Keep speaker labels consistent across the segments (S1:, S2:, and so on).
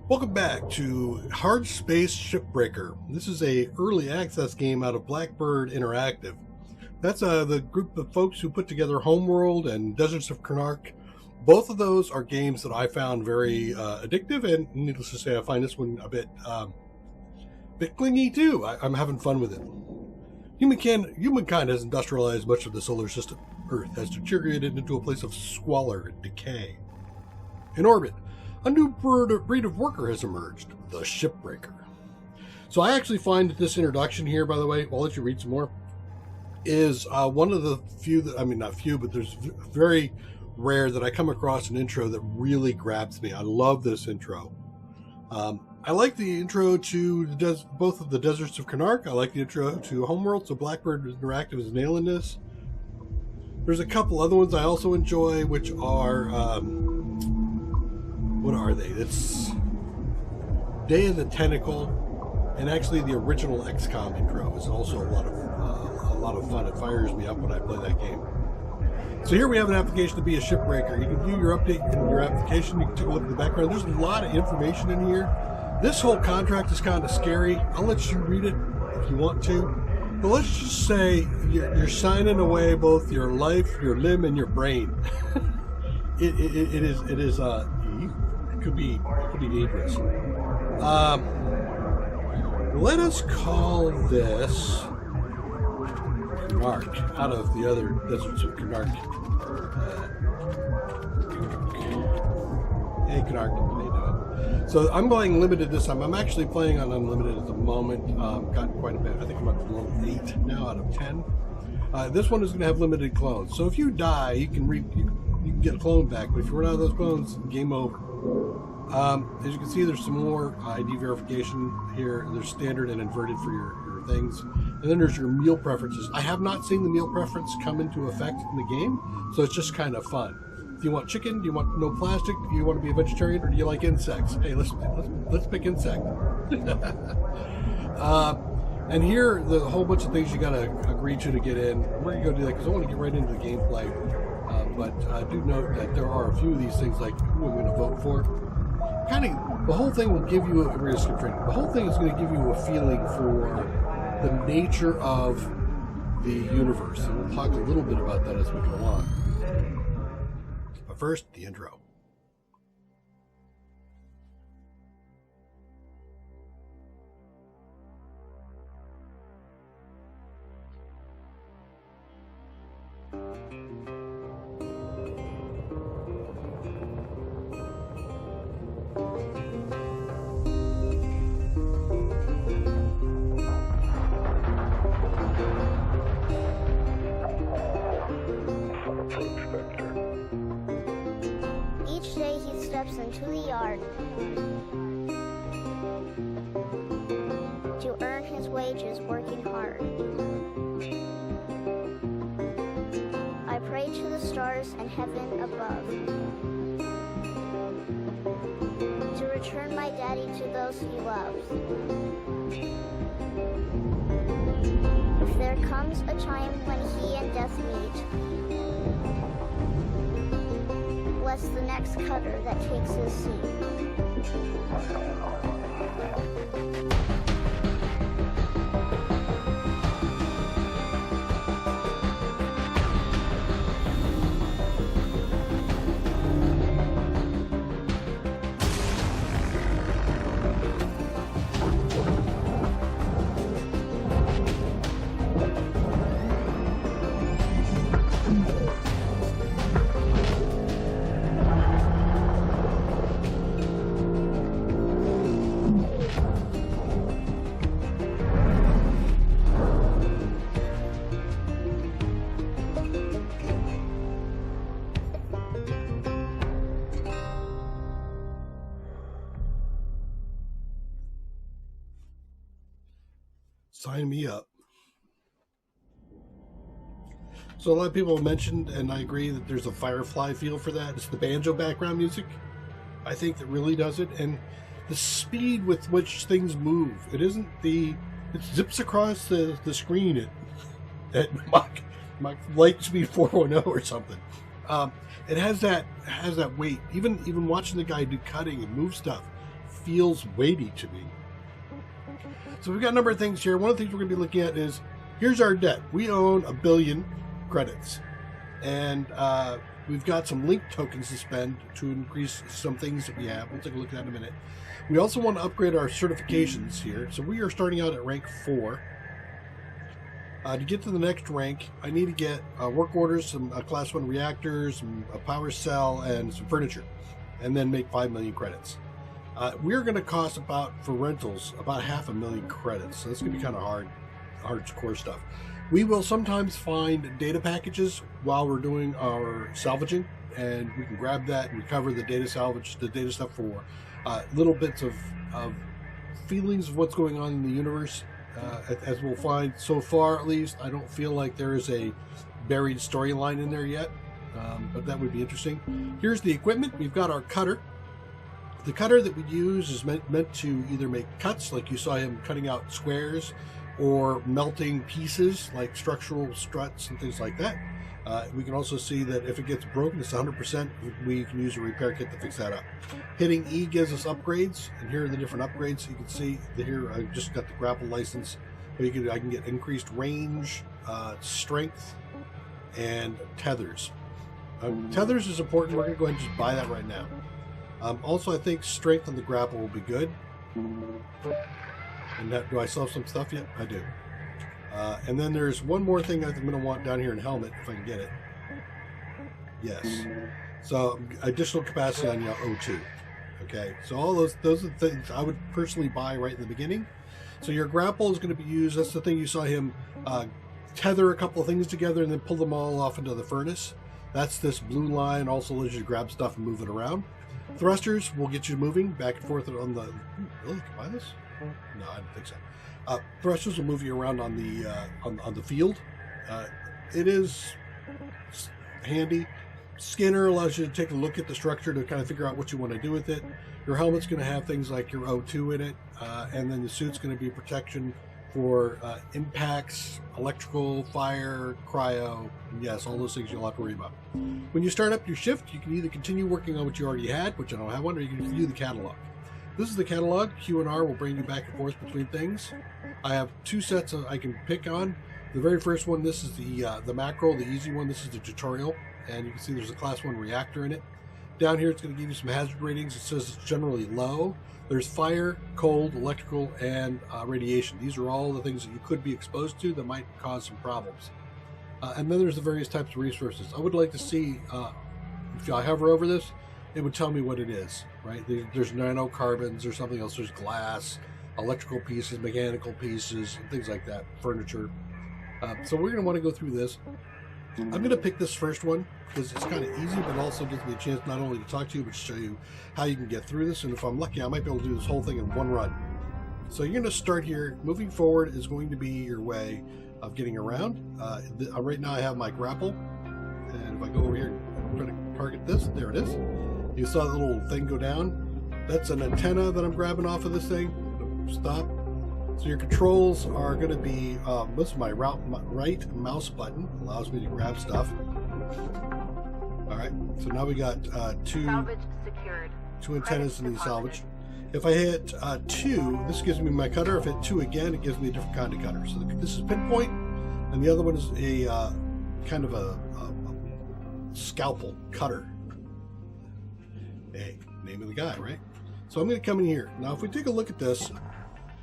S1: Welcome back to HardSpace ShieldBreaker. This is a early access game out of Blackbird Interactive. That's the group of folks who put together Homeworld and Deserts of Karnak. Both of those are games that I found very addictive, and needless to say, I find this one a bit clingy too. I'm having fun with it. Humankind has industrialized much of the solar system. Earth has deteriorated into a place of squalor and decay. In orbit, a new breed of worker has emerged, the ShieldBreaker. So I actually find that this introduction here, by the way, I'll let you read some more, is one of the few that, I mean, not few, but there's very rare that I come across an intro that really grabs me. I love this intro. I like the intro to both of the Deserts of Karnak. I like the intro to Homeworld, so Blackbird Interactive is nailing this. There's a couple other ones I also enjoy, which are... what are they? It's Day of the Tentacle, and actually the original XCOM intro is also a lot of fun. It fires me up when I play that game. So here we have an application to be a ShieldBreaker. You can view your update in your application. You can take a look at the background. There's a lot of information in here. This whole contract is kind of scary. I'll let you read it if you want to. But let's just say you're signing away both your life, your limb, and your brain. It could be dangerous. Let us call this Karnak, out of the other Deserts of Karnak. Hey Karnak, how you doing? So I'm playing limited this time. I'm actually playing on unlimited at the moment. Gotten quite a bit. I think I'm up to level 8 now out of 10. This one is going to have limited clones. So if you die, you can get a clone back. But if you run out of those clones, game over. As you can see, there's some more ID verification here. There's standard and inverted for your things. And then there's your meal preferences. I have not seen the meal preference come into effect in the game, so it's just kind of fun. Do you want chicken? Do you want no plastic? Do you want to be a vegetarian, or do you like insects? Hey, let's pick insect. And here, the whole bunch of things you got to agree to get in. We're going to go do that because I want to get right into the gameplay. But I do note that there are a few of these things, like who I'm going to vote for. The whole thing will give you a risk of training. The whole thing is going to give you a feeling for the nature of the universe. And we'll talk a little bit about that as we go on. But first, the intro.
S2: Each day he steps into the yard to earn his wages working hard. I pray to the stars and heaven above to return my daddy to those he loves. If there comes a time when he and death meet, bless the next cutter that takes his seat.
S1: Sign me up. So a lot of people have mentioned, and I agree, that there's a Firefly feel for that. It's the banjo background music, I think, that really does it. And the speed with which things move. It isn't it zips across the screen at Mach light speed 410 or something. It has that weight. Even watching the guy do cutting and move stuff feels weighty to me. So we've got a number of things here. One of the things we're going to be looking at is, here's our debt. We own 1 billion credits. And we've got some link tokens to spend to increase some things that we have. We'll take a look at that in a minute. We also want to upgrade our certifications here. So we are starting out at rank 4. To get to the next rank, I need to get work orders, some class 1 reactors, some, a power cell, and some furniture, and then make 5 million credits. We're going to cost about, for rentals, about 500,000 credits. So that's going to be kind of hardcore stuff. We will sometimes find data packages while we're doing our salvaging, and we can grab that and recover the data salvage, the data stuff for little bits of feelings of what's going on in the universe. As we'll find so far, at least, I don't feel like there is a buried storyline in there yet, but that would be interesting. Here's the equipment. We've got our cutter. The cutter that we use is meant to either make cuts, like you saw him cutting out squares, or melting pieces, like structural struts and things like that. We can also see that if it gets broken, it's 100%. We can use a repair kit to fix that up. Hitting E gives us upgrades, and here are the different upgrades. You can see that here I just got the grapple license. I can get increased range, strength, and tethers. Tethers is important. We're going to go ahead and just buy that right now. Also, I think strength on the grapple will be good. And that, do I still have some stuff yet? I do. And then there's one more thing I'm going to want down here in helmet, if I can get it. Yes. So additional capacity on your O2. Okay. So all those are the things I would personally buy right in the beginning. So your grapple is going to be used. That's the thing you saw him tether a couple of things together and then pull them all off into the furnace. That's this blue line. Also allows you to grab stuff and move it around. Thrusters will get you moving back and forth on the. Really? Can I buy this? No, I don't think so. Thrusters will move you around on the field. It is handy. Scanner allows you to take a look at the structure to kind of figure out what you want to do with it. Your helmet's going to have things like your O2 in it, and then the suit's going to be protection for impacts, electrical, fire, cryo, and yes, all those things you'll have to worry about. When you start up your shift, you can either continue working on what you already had, which I don't have one, or you can view the catalog. This is the catalog. Q and R will bring you back and forth between things. I have 2 sets I can pick on. The very first one, this is the macro, the easy one. This is the tutorial, and you can see there's a class 1 reactor in it. Down here, it's going to give you some hazard ratings. It says it's generally low. There's fire, cold, electrical, and radiation. These are all the things that you could be exposed to that might cause some problems. And then there's the various types of resources. I would like to see, if I hover over this, it would tell me what it is, right? There's nanocarbons or something else. There's glass, electrical pieces, mechanical pieces, things like that, furniture. So we're going to want to go through this. I'm going to pick this first one because it's kind of easy, but also gives me a chance not only to talk to you, but to show you how you can get through this. And if I'm lucky, I might be able to do this whole thing in one run. So you're going to start here. Moving forward is going to be your way of getting around. Right now I have my grapple. And if I go over here, I'm going to target this. There it is. You saw the little thing go down. That's an antenna that I'm grabbing off of this thing. Stop. So your controls are going to be, this is my right mouse button, allows me to grab stuff. All right, so now we got two antennas in the salvage. If I hit 2, this gives me my cutter. If I hit 2 again, it gives me a different kind of cutter. So this is pinpoint, and the other one is a kind of a scalpel cutter. Hey, name of the guy, right? So I'm going to come in here. Now, if we take a look at this,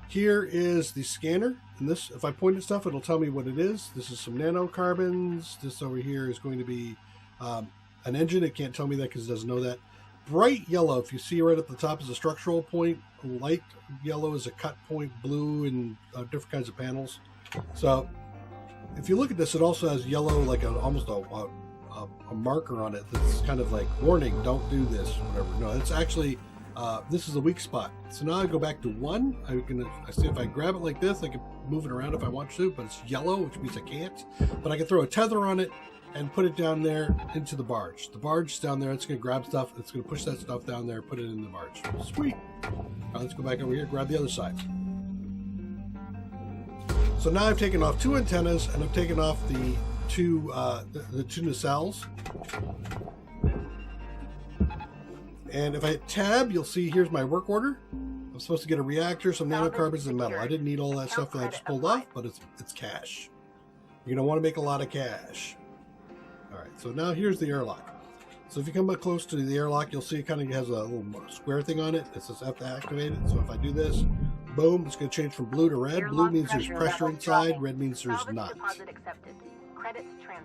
S1: here is the scanner, and this, if I point at stuff, it'll tell me what it is. This is some nanocarbons. This over here is going to be an engine. It can't tell me that because it doesn't know that. Bright yellow, if you see right at the top, is a structural point. Light yellow is a cut point. Blue and different kinds of panels. So if you look at this, it also has yellow, like almost a marker on it that's kind of like, warning, don't do this, whatever. No, it's actually... this is a weak spot. So now I go back to 1. I see if I grab it like this, I can move it around if I want to, but it's yellow, which means I can't. But I can throw a tether on it and put it down there into the barge. The barge is down there. It's going to grab stuff. It's going to push that stuff down there, put it in the barge. Sweet. Now let's go back over here, grab the other side. So now I've taken off 2 antennas and I've taken off the 2 nacelles. And if I hit tab, you'll see here's my work order. I'm supposed to get a reactor, some nanocarbons, and metal. I didn't need all that stuff that I just pulled off, but it's cash. You're going to want to make a lot of cash. All right, so now here's the airlock. So if you come up close to the airlock, you'll see it kind of has a little square thing on it. It says I have to activate it. So if I do this, boom, it's going to change from blue to red. Blue means there's pressure inside. Red means there's not.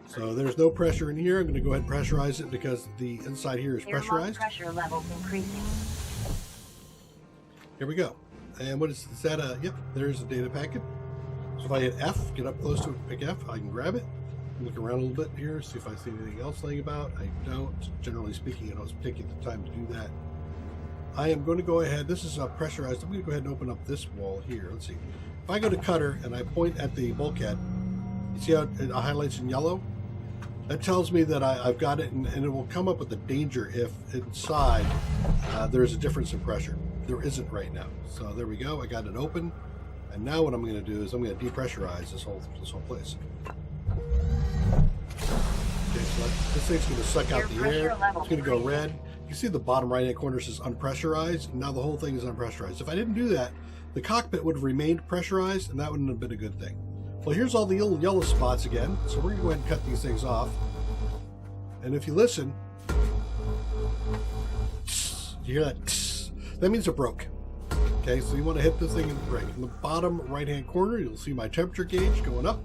S1: So there's no pressure in here. I'm going to go ahead and pressurize it because the inside here is pressurized.
S3: Pressure levels increasing.
S1: Here we go. And what is that? Yep, there's a data packet. So if I hit F, get up close to it, pick F, I can grab it. Look around a little bit here, see if I see anything else laying about. I don't. Generally speaking, I was taking the time to do that. I am going to go ahead. This is pressurized. I'm going to go ahead and open up this wall here. Let's see. If I go to cutter and I point at the bulkhead, you see how it highlights in yellow? That tells me that I've got it, and it will come up with a danger if inside there's a difference in pressure. There isn't right now. So there we go. I got it open. And now what I'm going to do is I'm going to depressurize this whole place. Okay, so this thing's going to suck out the air. It's going to go red. You see the bottom right hand corner says unpressurized. Now the whole thing is unpressurized. If I didn't do that, the cockpit would have remained pressurized, and that wouldn't have been a good thing. Well, here's all the little yellow spots again. So we're going to go ahead and cut these things off. And if you listen, you hear that? That means it broke. Okay, so you want to hit this thing and break. In the bottom right hand corner, you'll see my temperature gauge going up.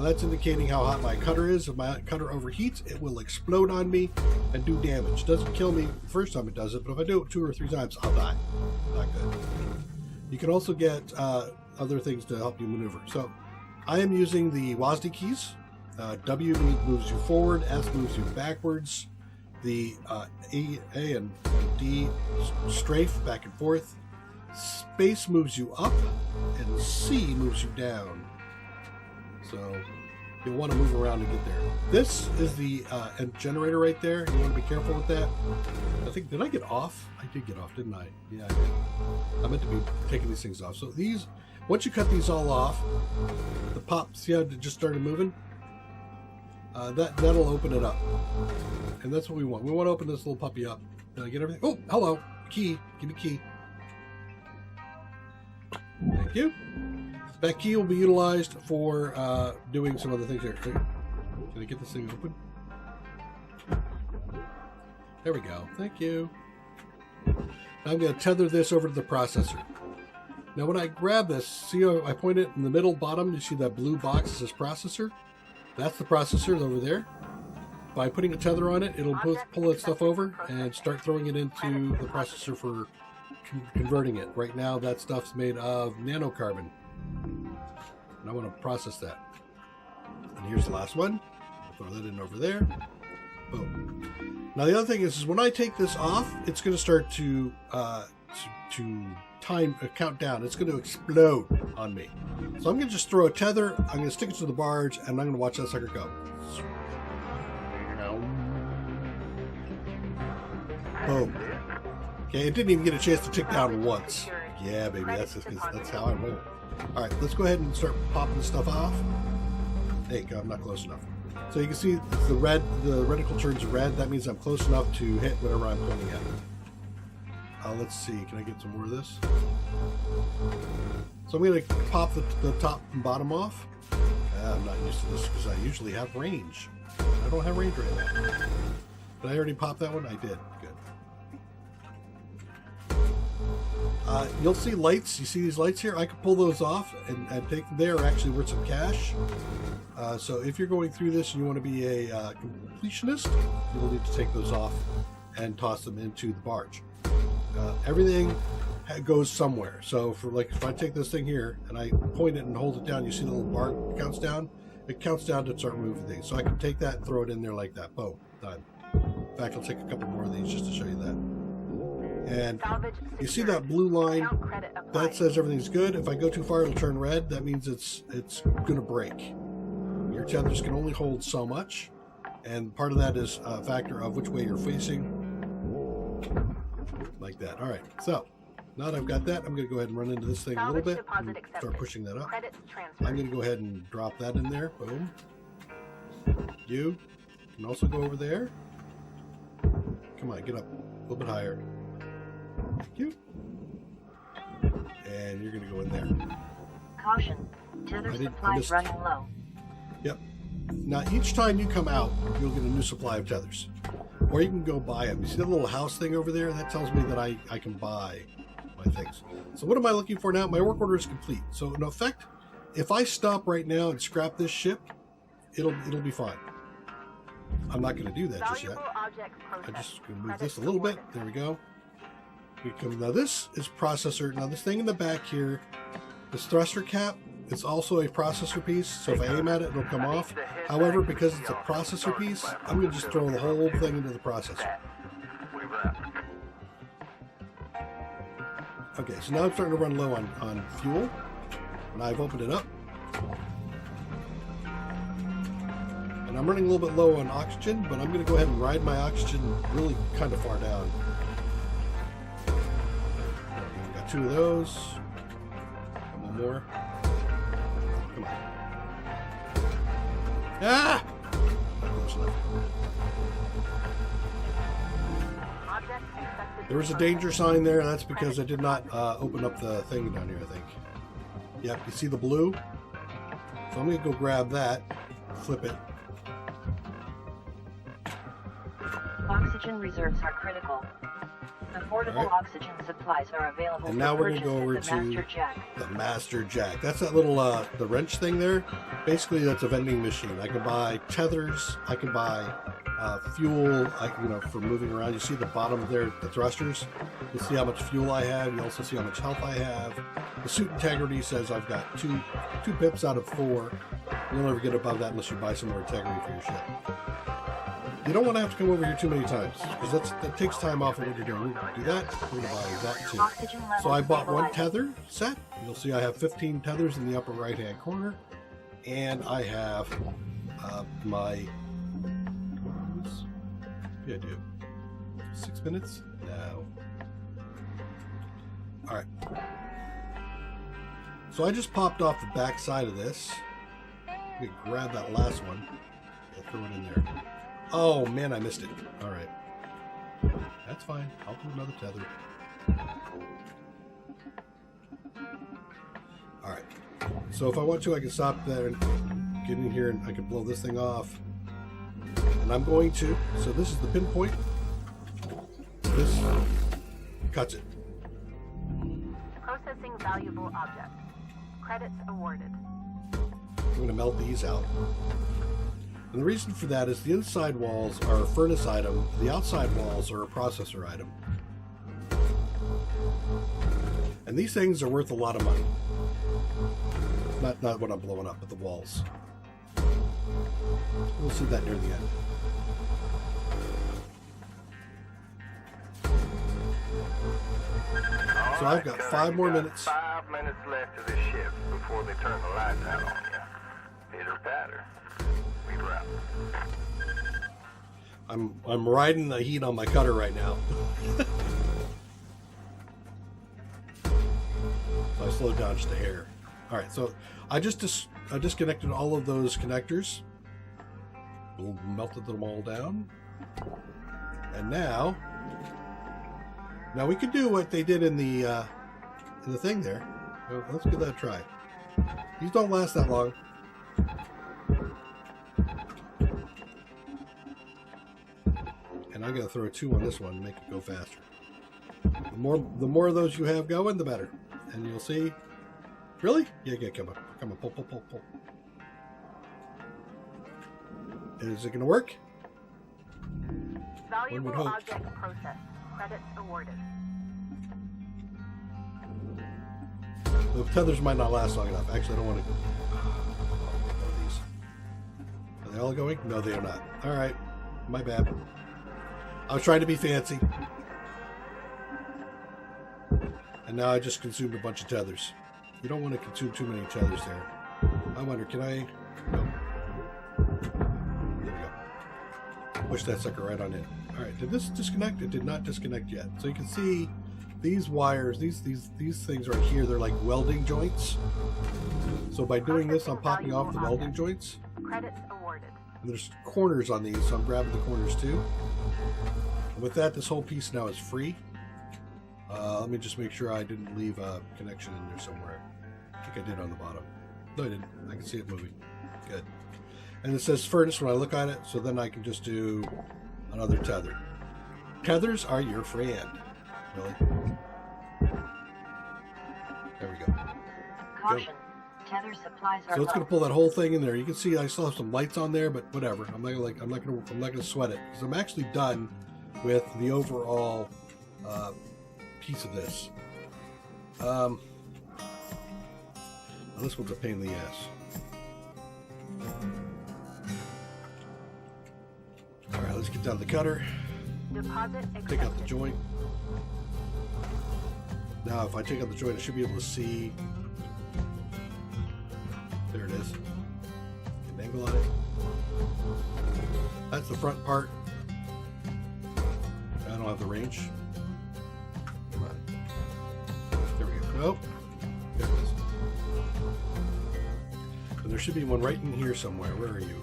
S1: That's indicating how hot my cutter is. If my cutter overheats, it will explode on me and do damage. Doesn't kill me the first time it does it, but if I do it 2 or 3 times, I'll die. Not good. You can also get other things to help you maneuver. So I am using the WASD keys. W moves you forward, S moves you backwards. The A and D strafe back and forth. Space moves you up, and C moves you down. So you'll want to move around to get there. This is the generator right there. You want to be careful with that. I think, did I get off? I did get off, didn't I? Yeah, I did. I meant to be taking these things off. So these, once you cut these all off, the pop, see how it just started moving? That'll open it up. And that's what we want. We want to open this little puppy up. Did I get everything? Oh, hello. Key. Give me key. Thank you. That key will be utilized for doing some other things here. Can I get this thing open? There we go. Thank you. Now I'm going to tether this over to the processor. Now when I grab this, see how I point it in the middle bottom? You see that blue box that says processor? That's the processor over there. By putting a tether on it, it'll pull that stuff over and start throwing it into the processor for converting it. Right now that stuff's made of nanocarbon. And I want to process that. And here's the last one. I'll throw that in over there. Boom. Now the other thing is when I take this off, it's going to start to count down. It's going to explode on me. So I'm going to just throw a tether. I'm going to stick it to the barge, and I'm going to watch that sucker go. Boom. Okay, it didn't even get a chance to tick down once. Yeah, baby, that's how I roll. All right, let's go ahead and start popping this stuff off. There you go, I'm not close enough. So you can see the reticle turns red. That means I'm close enough to hit whatever I'm pointing at. Let's see, can I get some more of this? So I'm going to pop the top and bottom off. I'm not used to this because I usually have range. I don't have range right now. Did I already pop that one? I did. Good. You'll see lights. You see these lights here? I can pull those off and take them there. Actually worth some cash. So if you're going through this and you want to be a completionist, you'll need to take those off and toss them into the barge. Everything goes somewhere. So for like if I take this thing here and I point it and hold it down, you see the little bar counts down? It counts down to start moving things. So I can take that and throw it in there like that. Boom. Done. In fact, I'll take a couple more of these just to show you that. And you see that blue line? That says everything's good. If I go too far, it'll turn red. That means it's going to break. Your tethers can only hold so much. And part of that is a factor of which way you're facing. Like that. All right. So now that I've got that, I'm going to go ahead and run into this thing a little bit and start pushing that up. I'm going to go ahead and drop that in there. Boom. You can also go over there. Come on, get up. little bit higher. Thank you. And you're going to go in there.
S3: Caution. Tether supplies running low.
S1: Yep. Now, each time you come out, you'll get a new supply of tethers. Or you can go buy them. You see that little house thing over there? That tells me that I can buy my things. So what am I looking for now? My work order is complete. So in effect, if I stop right now and scrap this ship, it'll be fine. I'm not going to do that just yet. I'm just going to move this a little bit. There we go. Now this is processor. Now this thing in the back here, this thruster cap, it's also a processor piece. So if I aim at it, it'll come off. However, because it's a processor piece, I'm going to just throw the whole thing into the processor. Okay, so now I'm starting to run low on fuel. And I've opened it up. And I'm running a little bit low on oxygen, but I'm going to go ahead and ride my oxygen really kind of far down. Got 2 of those. One more. Come on. Ah! Close enough. There was a danger sign there. That's because I did not open up the thing down here, I think. Yep, you see the blue? So I'm going to go grab that, flip it.
S3: Oxygen reserves are critical. Affordable oxygen supplies are available.
S1: And now we're going to go over to the Master Jack. That's that little the wrench thing there. Basically, that's a vending machine. I can buy tethers. I can buy fuel. For moving around. You see the bottom there, the thrusters. You see how much fuel I have. You also see how much health I have. The suit integrity says I've got two pips out of 4. You'll never get above that unless you buy some more integrity for your ship. You don't want to have to come over here too many times, because that takes time off of what you're doing. Do that, we're going to buy that too. So I bought 1 tether set. You'll see I have 15 tethers in the upper right hand corner. And I have my... Yeah, I do. 6 minutes? No. Alright. So I just popped off the back side of this. Let me grab that last one and throw it in there. Oh man, I missed it. Alright. That's fine. I'll do another tether. Alright. So if I want to, I can stop there and get in here and I can blow this thing off. And I'm going to. So this is the pinpoint. This cuts it.
S4: Processing valuable object. Credits awarded.
S1: I'm going to melt these out. And the reason for that is the inside walls are a furnace item, the outside walls are a processor item. And these things are worth a lot of money. Not what I'm blowing up, but the walls. We'll see that near the end. So I've got 5 more minutes.
S5: 5 minutes left of this shift before they turn the lights out on you. Pitter patter. We wrap.
S1: I'm riding the heat on my cutter right now. So I slowed down just a hair. All right, so I disconnected all of those connectors, melted them all down, and now we can do what they did in the thing there. Let's give that a try. These don't last that long. And I'm gonna throw a 2 on this one to make it go faster. The more of those you have going, the better. And you'll see. Really? Yeah, come on, pull. Is it gonna work?
S4: Valuable object processed. Credits awarded.
S1: The tethers might not last long enough. Actually, I don't want to. These. Are they all going? No, they are not. All right, my bad. I was trying to be fancy, and now I just consumed a bunch of tethers. You don't want to consume too many tethers there. I wonder, can I? No. There we go. Push that sucker right on in. All right, did this disconnect? It did not disconnect yet. So you can see these wires, these things right here, they're like welding joints. So by doing this, I'm popping off the welding joints.
S4: Credits awarded.
S1: And there's corners on these, so I'm grabbing the corners too. And with that, this whole piece now is free. Let me just make sure I didn't leave a connection in there somewhere. I think I did on the bottom. No, I didn't. I can see it moving. Good. And it says furnace when I look at it, so then I can just do another tether. Tethers are your friend. Really? There we go.
S3: Caution. Tether supplies are
S1: So it's
S3: low.
S1: going to pull that whole thing in there. You can see I still have some lights on there, but whatever. I'm not going to sweat it because I'm actually done with the overall piece of this. Now this one's a pain in the ass. All right, let's get down to the cutter.
S4: Deposit
S1: Take out the
S4: accepted.
S1: joint. Now, if I take out the joint, I should be able to see. There it is. Get an angle on it. That's the front part. I don't have the range. Come on. There we go. Nope. There it is. And there should be one right in here somewhere. Where are you?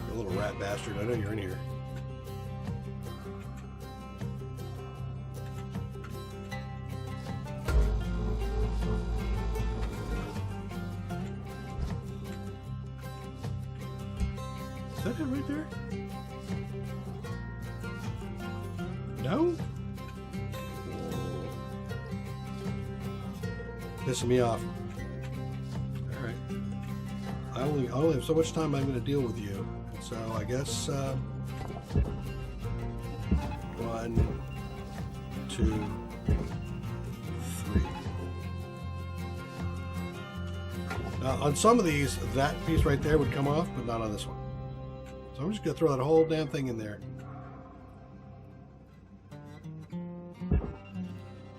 S1: You little rat bastard. I know you're in here. Is that it right there? No? Pissing me off. Alright. I only have so much time I'm going to deal with you. So I guess 1, 2, 3. Now on some of these, that piece right there would come off, but not on this one. So I'm just going to throw that whole damn thing in there.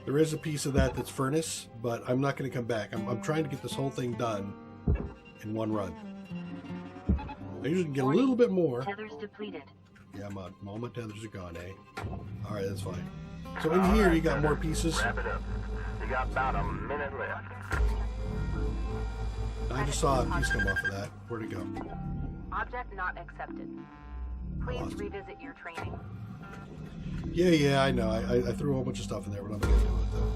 S1: There is a piece of that that's furnace, but I'm not going to come back. I'm trying to get this whole thing done in one run. I usually get a little bit more.
S3: Tethers depleted.
S1: Yeah, all my tethers are gone, eh? Alright, that's fine. So in here, you got more pieces.
S5: Wrap it up. You got about a minute left.
S1: I just saw a piece come off of that. Where'd it go?
S4: Object not accepted. Please
S1: Lost it.
S4: revisit your training.
S1: Yeah, I know. I threw a whole bunch of stuff in there, but I'm not going to do it, though.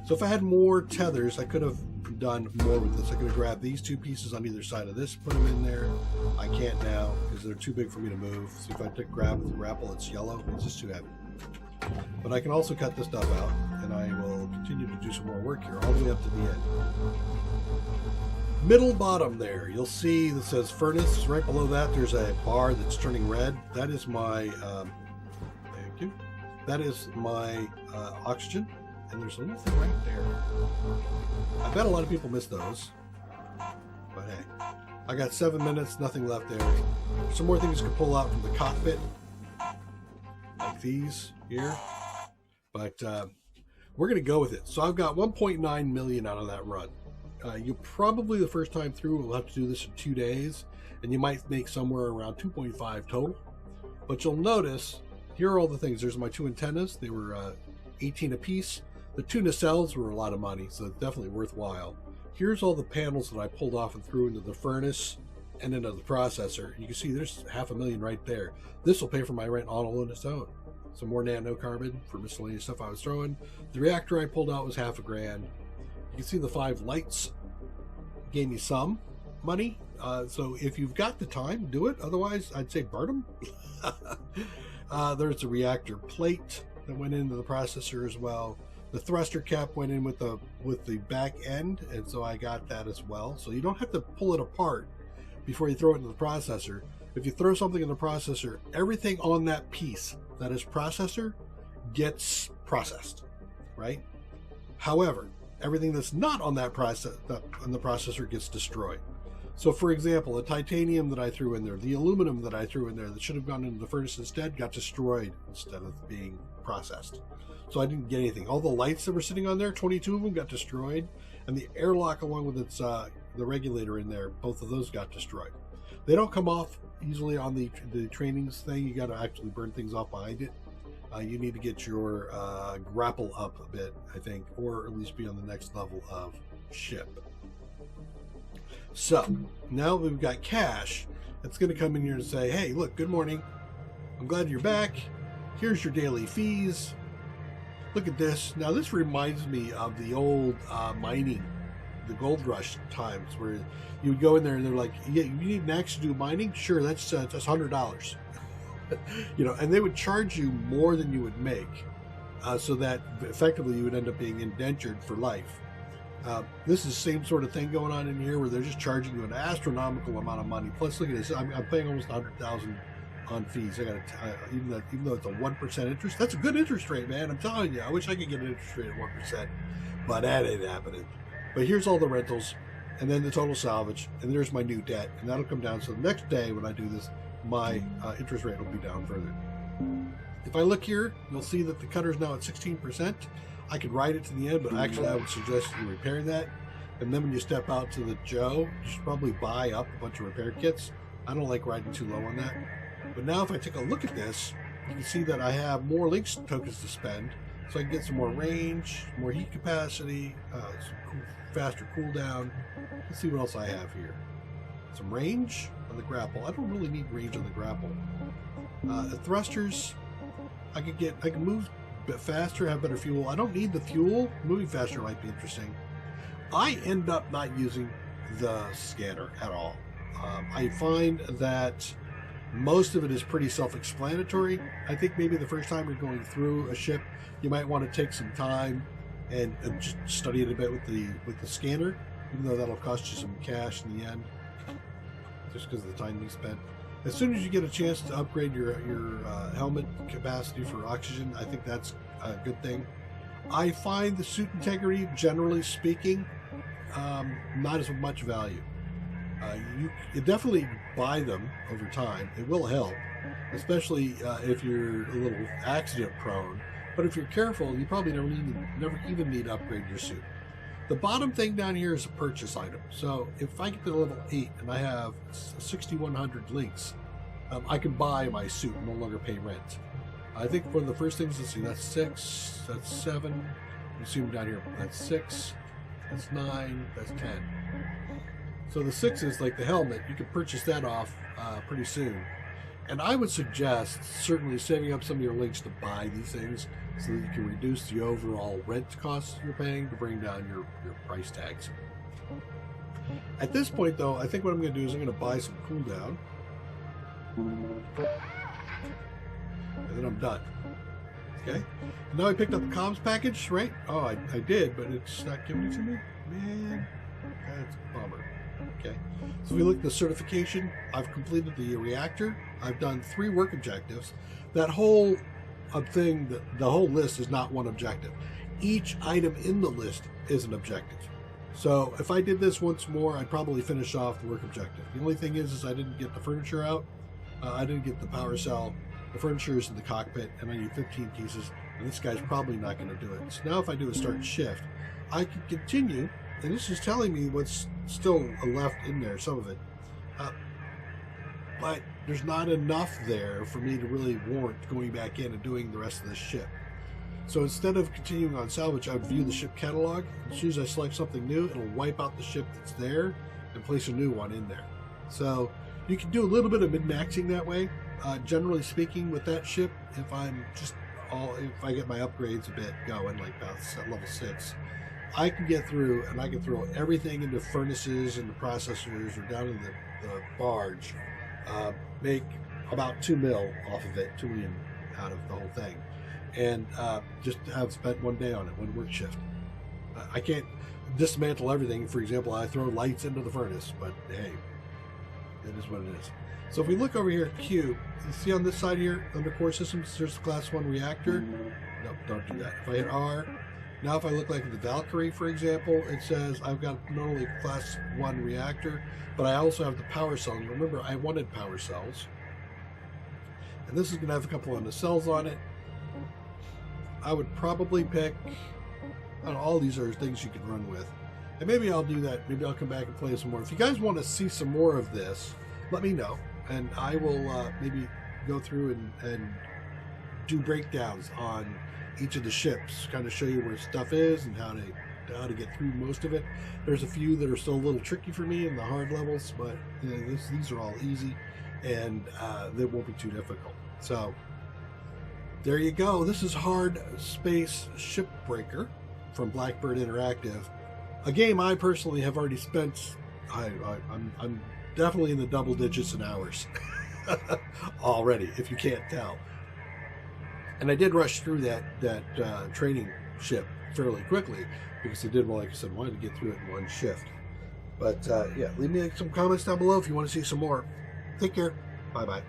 S1: So if I had more tethers, I could have done more with this. I could have grabbed these two pieces on either side of this, put them in there. I can't now because they're too big for me to move. So if I grab the grapple, it's yellow. It's just too heavy. But I can also cut this stuff out, and I will continue to do some more work here all the way up to the end. Middle bottom there, you'll see that says furnace. Right below that, there's a bar that's turning red. That is my, thank you. That is my oxygen. And there's a little thing right there. I bet a lot of people miss those. But hey, I got 7 minutes, nothing left there. Some more things to pull out from the cockpit. Like these here. But we're going to go with it. So I've got 1.9 million out of that run. You probably the first time through will have to do this in 2 days. And you might make somewhere around 2.5 total. But you'll notice, here are all the things. There's my 2 antennas. They were 18 a piece. The 2 nacelles were a lot of money, so it's definitely worthwhile. Here's all the panels that I pulled off and threw into the furnace and into the processor. You can see there's $500,000 right there. This will pay for my rent all on its own. Some more nanocarbon for miscellaneous stuff I was throwing. The reactor I pulled out was $1,000. You can see the 5 lights gave me some money. So if you've got the time, do it. Otherwise, I'd say burn them. There's a reactor plate that went into the processor as well. The thruster cap went in with the back end, and so I got that as well. So you don't have to pull it apart before you throw it into the processor. If you throw something in the processor, everything on that piece that is processor gets processed, right? However, everything that's not on that on the processor gets destroyed. So for example, the titanium that I threw in there, the aluminum that I threw in there that should have gone into the furnace instead got destroyed instead of being processed. So I didn't get anything. All the lights that were sitting on there, 22 of them got destroyed, and the airlock along with its the regulator in there, both of those got destroyed. They don't come off easily on the trainings thing. You got to actually burn things off behind it. You need to get your grapple up a bit, I think, or at least be on the next level of ship. So now we've got cash, It's going to come in here and say, hey, look, good morning. I'm glad you're back. Here's your daily fees. Look at this. Now, this reminds me of the old mining, the gold rush times, where you would go in there and they're like, yeah, you need an axe to do mining? Sure, that's $100. You know, and they would charge you more than you would make, so that effectively you would end up being indentured for life. This is the same sort of thing going on in here, where they're just charging you an astronomical amount of money. Plus, look at this. I'm paying almost $100,000 on fees. I got even though it's a 1% interest, that's a good interest rate, man. I'm telling you, I wish I could get an interest rate of 1%, but that ain't happening. But here's all the rentals, and then the total salvage, and there's my new debt, and that'll come down. So the next day when I do this, my interest rate will be down further. If I look here, you'll see that the cutter's now at 16%. I could ride it to the end, but actually I would suggest you repairing that. And then when you step out to the Joe, you should probably buy up a bunch of repair kits. I don't like riding too low on that. But now if I take a look at this, you can see that I have more LYNX tokens to spend. So I can get some more range, more heat capacity, some faster cooldown. Let's see what else I have here. Some range on the grapple. I don't really need range on the grapple. The thrusters, I can move a bit faster, have better fuel. I don't need the fuel. Moving faster might be interesting. I end up not using the scanner at all. I find that most of it is pretty self-explanatory. I think maybe the first time you're going through a ship, you might want to take some time and just study it a bit with the scanner, even though that'll cost you some cash in the end, just because of the time you spent. As soon as you get a chance to upgrade your helmet capacity for oxygen, I think that's a good thing. I find the suit integrity, generally speaking, not as much value. You definitely buy them over time. It will help, especially if you're a little accident prone. But if you're careful, you probably never even need to upgrade your suit. The bottom thing down here is a purchase item. So if I get to level 8 and I have 6,100 links, I can buy my suit and no longer pay rent. I think one of the first things, let's see, that's 6, that's 7. You see them down here. That's 6, that's 9, that's 10. So the 6 is like the helmet. You can purchase that off pretty soon. And I would suggest certainly saving up some of your links to buy these things so that you can reduce the overall rent costs you're paying to bring down your price tags. At this point, though, I think what I'm going to do is I'm going to buy some cooldown. And then I'm done. Okay? And now I picked up the comms package, right? Oh, I did, but it's not giving it to me? Man, that's a bummer. Okay, so we look at the certification. I've completed the reactor. I've done 3 work objectives. That whole thing, the whole list is not one objective. Each item in the list is an objective. So if I did this once more, I'd probably finish off the work objective. The only thing is I didn't get the furniture out. I didn't get the power cell. The furniture is in the cockpit, and I need 15 pieces, and this guy's probably not going to do it. So now if I do a start shift, I can continue. And this is telling me what's still left in there, some of it. But there's not enough there for me to really warrant going back in and doing the rest of this ship. So instead of continuing on salvage, I would view the ship catalog. As soon as I select something new, it'll wipe out the ship that's there and place a new one in there. So you can do a little bit of min-maxing that way. Generally speaking, with that ship, if I get my upgrades a bit going, like about level 6, I can get through and I can throw everything into furnaces and the processors or down in the barge, make about 2 mil off of it, 2 million out of the whole thing, and just have spent one day on it, one work shift. I can't dismantle everything. For example, I throw lights into the furnace, but hey, it is what it is. So if we look over here at Q, you see on this side here, under core systems, there's the class 1 reactor. Nope, don't do that. If I hit R, now if I look like the Valkyrie, for example, it says I've got not only class 1 reactor, but I also have the power cell. And remember, I wanted power cells. And this is going to have a couple of nacelles on it. I would probably pick, I don't know, all these are things you can run with. And maybe I'll do that. Maybe I'll come back and play some more. If you guys want to see some more of this, let me know. And I will maybe go through and do breakdowns on each of the ships, kind of show you where stuff is and how to get through most of it. There's a few that are still a little tricky for me in the hard levels, but you know, these are all easy. and that won't be too difficult. So there you go. This is HardSpace ShieldBreaker from Blackbird Interactive, a game I personally have already spent. I'm definitely in the double digits in hours already, if you can't tell. And I did rush through that training ship fairly quickly because I did, well, like I said, wanted to get through it in one shift. But yeah, leave me some comments down below if you want to see some more. Take care. Bye-bye.